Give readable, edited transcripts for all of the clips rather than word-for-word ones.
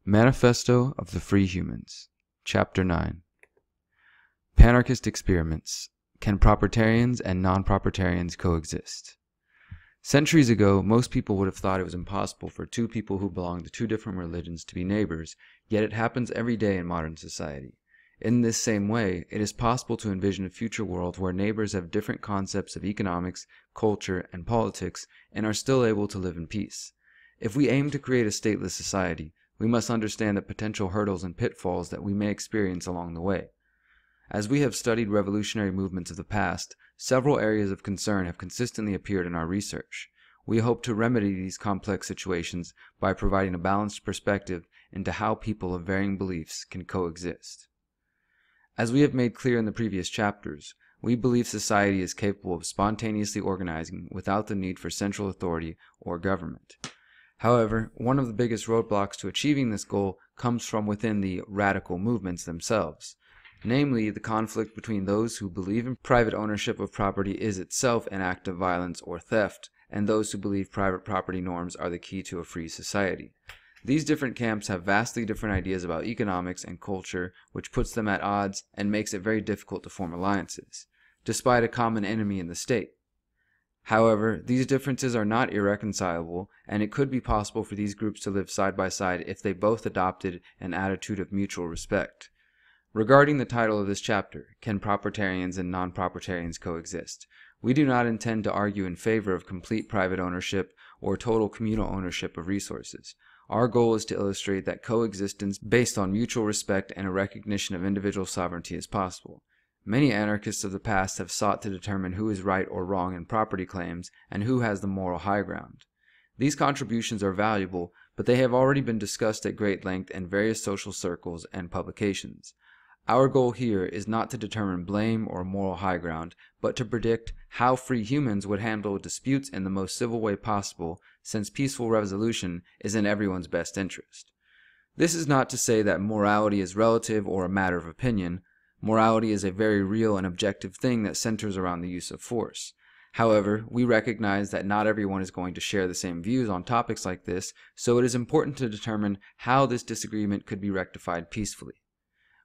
Manifesto of the Free Humans, Chapter 9. Panarchist Experiments. Can Propertarians and Non-Propertarians Coexist? Centuries ago, most people would have thought it was impossible for two people who belong to two different religions to be neighbors, yet it happens every day in modern society. In this same way, it is possible to envision a future world where neighbors have different concepts of economics, culture, and politics, and are still able to live in peace. If we aim to create a stateless society, we must understand the potential hurdles and pitfalls that we may experience along the way. As we have studied revolutionary movements of the past, several areas of concern have consistently appeared in our research. We hope to remedy these complex situations by providing a balanced perspective into how people of varying beliefs can coexist. As we have made clear in the previous chapters, we believe society is capable of spontaneously organizing without the need for central authority or government. However, one of the biggest roadblocks to achieving this goal comes from within the radical movements themselves, namely the conflict between those who believe in private ownership of property is itself an act of violence or theft, and those who believe private property norms are the key to a free society. These different camps have vastly different ideas about economics and culture, which puts them at odds and makes it very difficult to form alliances, despite a common enemy in the state. However, these differences are not irreconcilable, and it could be possible for these groups to live side by side if they both adopted an attitude of mutual respect. Regarding the title of this chapter, Can Propertarians and Non-Propertarians Coexist?, we do not intend to argue in favor of complete private ownership or total communal ownership of resources. Our goal is to illustrate that coexistence based on mutual respect and a recognition of individual sovereignty is possible. Many anarchists of the past have sought to determine who is right or wrong in property claims and who has the moral high ground. These contributions are valuable, but they have already been discussed at great length in various social circles and publications. Our goal here is not to determine blame or moral high ground, but to predict how free humans would handle disputes in the most civil way possible, since peaceful resolution is in everyone's best interest. This is not to say that morality is relative or a matter of opinion. Morality is a very real and objective thing that centers around the use of force. However, we recognize that not everyone is going to share the same views on topics like this, so it is important to determine how this disagreement could be rectified peacefully.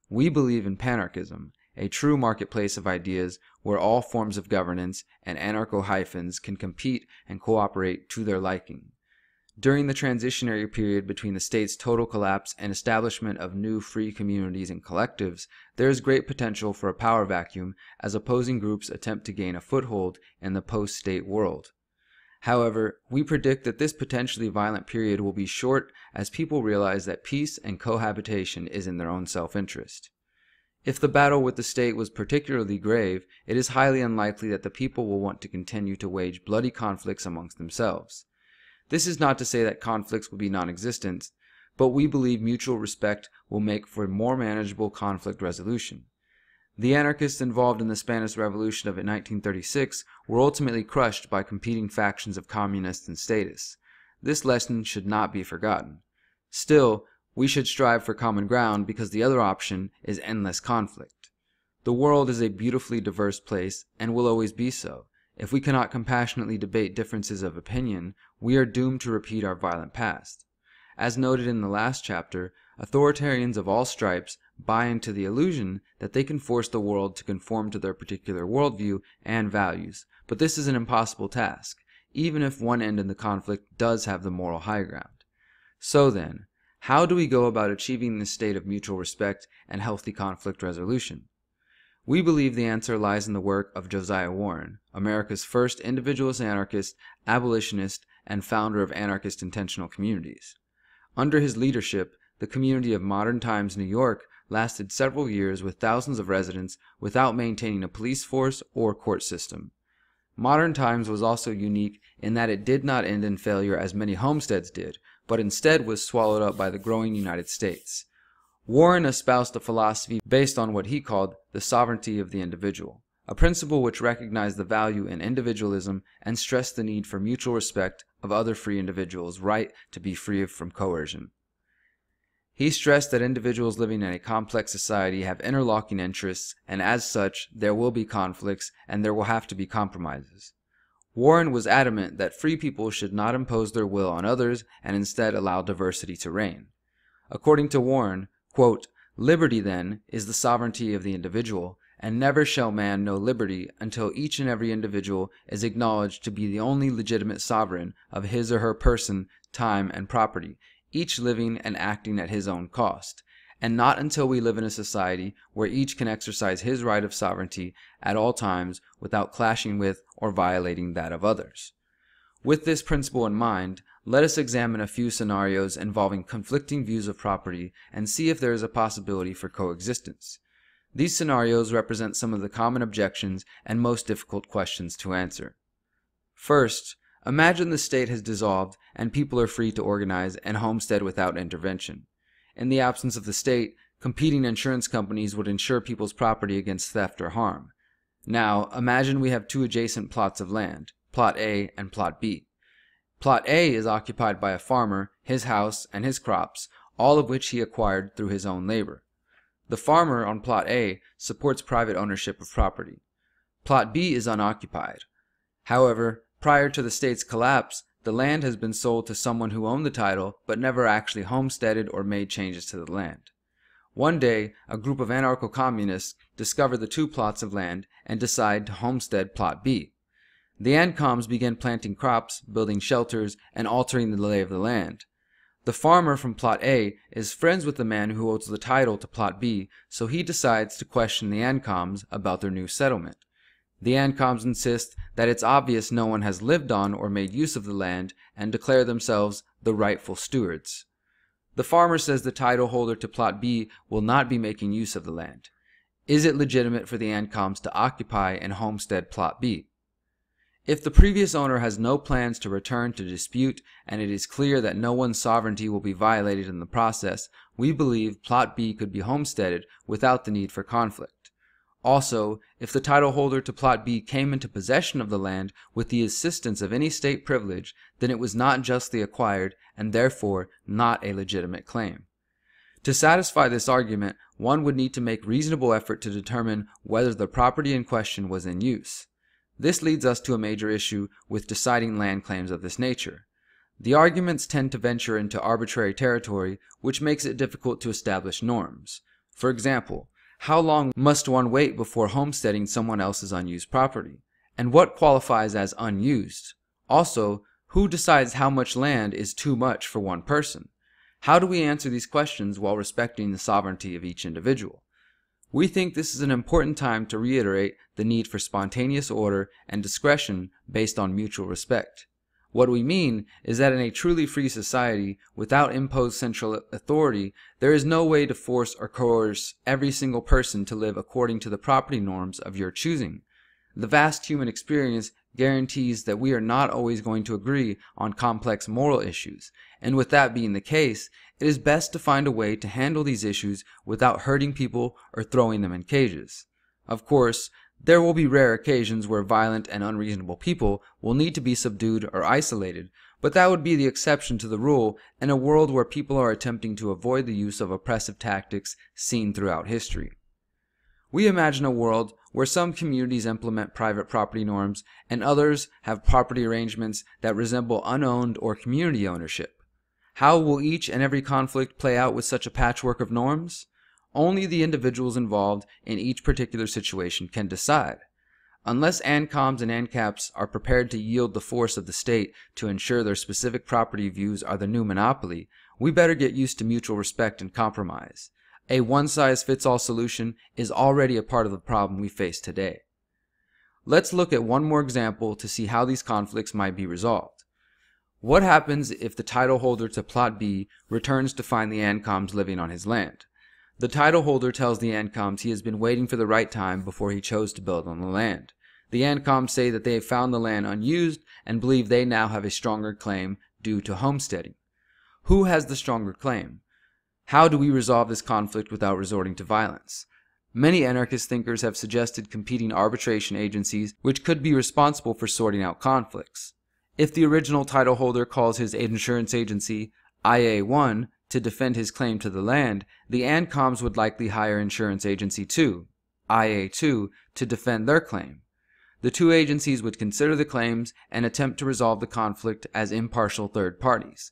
We believe in panarchism, a true marketplace of ideas where all forms of governance and anarcho-hyphens can compete and cooperate to their liking. During the transitionary period between the state's total collapse and establishment of new free communities and collectives, there is great potential for a power vacuum as opposing groups attempt to gain a foothold in the post-state world. However, we predict that this potentially violent period will be short as people realize that peace and cohabitation is in their own self-interest. If the battle with the state was particularly grave, it is highly unlikely that the people will want to continue to wage bloody conflicts amongst themselves. This is not to say that conflicts will be non-existent, but we believe mutual respect will make for more manageable conflict resolution. The anarchists involved in the Spanish Revolution of 1936 were ultimately crushed by competing factions of communists and statists. This lesson should not be forgotten. Still, we should strive for common ground because the other option is endless conflict. The world is a beautifully diverse place and will always be so. If we cannot compassionately debate differences of opinion, we are doomed to repeat our violent past. As noted in the last chapter, authoritarians of all stripes buy into the illusion that they can force the world to conform to their particular worldview and values, but this is an impossible task, even if one end in the conflict does have the moral high ground. So then, how do we go about achieving this state of mutual respect and healthy conflict resolution? We believe the answer lies in the work of Josiah Warren, America's first individualist anarchist, abolitionist, and founder of anarchist intentional communities. Under his leadership, the community of Modern Times, New York, lasted several years with thousands of residents without maintaining a police force or court system. Modern Times was also unique in that it did not end in failure as many homesteads did, but instead was swallowed up by the growing United States. Warren espoused a philosophy based on what he called the sovereignty of the individual, a principle which recognized the value in individualism and stressed the need for mutual respect of other free individuals' right to be free from coercion. He stressed that individuals living in a complex society have interlocking interests, and as such, there will be conflicts and there will have to be compromises. Warren was adamant that free people should not impose their will on others and instead allow diversity to reign. According to Warren, quote, "Liberty, then, is the sovereignty of the individual, and never shall man know liberty until each and every individual is acknowledged to be the only legitimate sovereign of his or her person, time, and property, each living and acting at his own cost, and not until we live in a society where each can exercise his right of sovereignty at all times without clashing with or violating that of others." With this principle in mind, let us examine a few scenarios involving conflicting views of property and see if there is a possibility for coexistence. These scenarios represent some of the common objections and most difficult questions to answer. First, imagine the state has dissolved and people are free to organize and homestead without intervention. In the absence of the state, competing insurance companies would insure people's property against theft or harm. Now, imagine we have two adjacent plots of land, Plot A and Plot B. Plot A is occupied by a farmer, his house, and his crops, all of which he acquired through his own labor. The farmer on Plot A supports private ownership of property. Plot B is unoccupied. However, prior to the state's collapse, the land has been sold to someone who owned the title but never actually homesteaded or made changes to the land. One day, a group of anarcho-communists discover the two plots of land and decide to homestead Plot B. The ANCOMs begin planting crops, building shelters, and altering the lay of the land. The farmer from Plot A is friends with the man who owns the title to Plot B, so he decides to question the ANCOMs about their new settlement. The ANCOMs insist that it's obvious no one has lived on or made use of the land and declare themselves the rightful stewards. The farmer says the title holder to Plot B will not be making use of the land. Is it legitimate for the ANCOMs to occupy and homestead Plot B? If the previous owner has no plans to return to dispute and it is clear that no one's sovereignty will be violated in the process, we believe Plot B could be homesteaded without the need for conflict. Also, if the title holder to Plot B came into possession of the land with the assistance of any state privilege, then it was not justly acquired and therefore not a legitimate claim. To satisfy this argument, one would need to make reasonable effort to determine whether the property in question was in use. This leads us to a major issue with deciding land claims of this nature. The arguments tend to venture into arbitrary territory, which makes it difficult to establish norms. For example, how long must one wait before homesteading someone else's unused property? And what qualifies as unused? Also, who decides how much land is too much for one person? How do we answer these questions while respecting the sovereignty of each individual? We think this is an important time to reiterate the need for spontaneous order and discretion based on mutual respect. What we mean is that in a truly free society, without imposed central authority, there is no way to force or coerce every single person to live according to the property norms of your choosing. The vast human experience guarantees that we are not always going to agree on complex moral issues, and with that being the case, it is best to find a way to handle these issues without hurting people or throwing them in cages. Of course, there will be rare occasions where violent and unreasonable people will need to be subdued or isolated, but that would be the exception to the rule in a world where people are attempting to avoid the use of oppressive tactics seen throughout history. We imagine a world where some communities implement private property norms and others have property arrangements that resemble unowned or community ownership. How will each and every conflict play out with such a patchwork of norms? Only the individuals involved in each particular situation can decide. Unless ANCOMs and ANCAPs are prepared to yield the force of the state to ensure their specific property views are the new monopoly, we better get used to mutual respect and compromise. A one-size-fits-all solution is already a part of the problem we face today. Let's look at one more example to see how these conflicts might be resolved. What happens if the title holder to Plot B returns to find the ANCOMs living on his land? The title holder tells the ANCOMs he has been waiting for the right time before he chose to build on the land. The ANCOMs say that they have found the land unused and believe they now have a stronger claim due to homesteading. Who has the stronger claim? How do we resolve this conflict without resorting to violence? Many anarchist thinkers have suggested competing arbitration agencies which could be responsible for sorting out conflicts. If the original title holder calls his insurance agency IA1 to defend his claim to the land, the ANCOMs would likely hire insurance agency 2, IA2, to defend their claim. The two agencies would consider the claims and attempt to resolve the conflict as impartial third parties.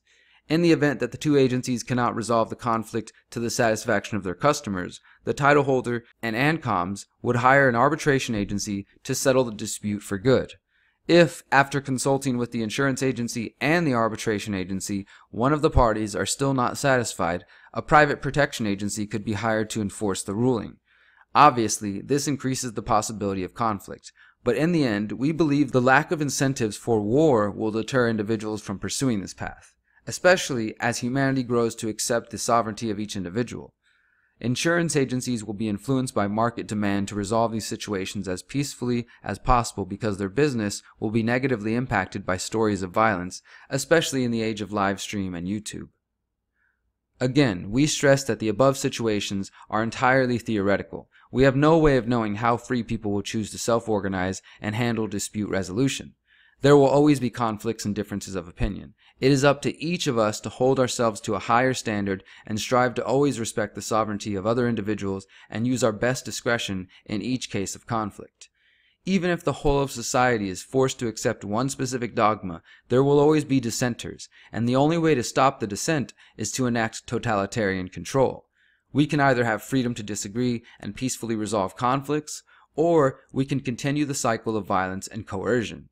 In the event that the two agencies cannot resolve the conflict to the satisfaction of their customers, the title holder and ANCOMS would hire an arbitration agency to settle the dispute for good. If, after consulting with the insurance agency and the arbitration agency, one of the parties are still not satisfied, a private protection agency could be hired to enforce the ruling. Obviously, this increases the possibility of conflict, but in the end, we believe the lack of incentives for war will deter individuals from pursuing this path, especially as humanity grows to accept the sovereignty of each individual. Insurance agencies will be influenced by market demand to resolve these situations as peacefully as possible because their business will be negatively impacted by stories of violence, especially in the age of live stream and YouTube. Again, we stress that the above situations are entirely theoretical. We have no way of knowing how free people will choose to self-organize and handle dispute resolution. There will always be conflicts and differences of opinion. It is up to each of us to hold ourselves to a higher standard and strive to always respect the sovereignty of other individuals and use our best discretion in each case of conflict. Even if the whole of society is forced to accept one specific dogma, there will always be dissenters, and the only way to stop the dissent is to enact totalitarian control. We can either have freedom to disagree and peacefully resolve conflicts, or we can continue the cycle of violence and coercion.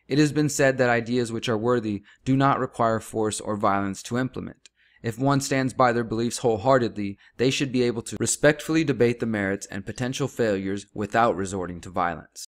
It has been said that ideas which are worthy do not require force or violence to implement. If one stands by their beliefs wholeheartedly, they should be able to respectfully debate the merits and potential failures without resorting to violence.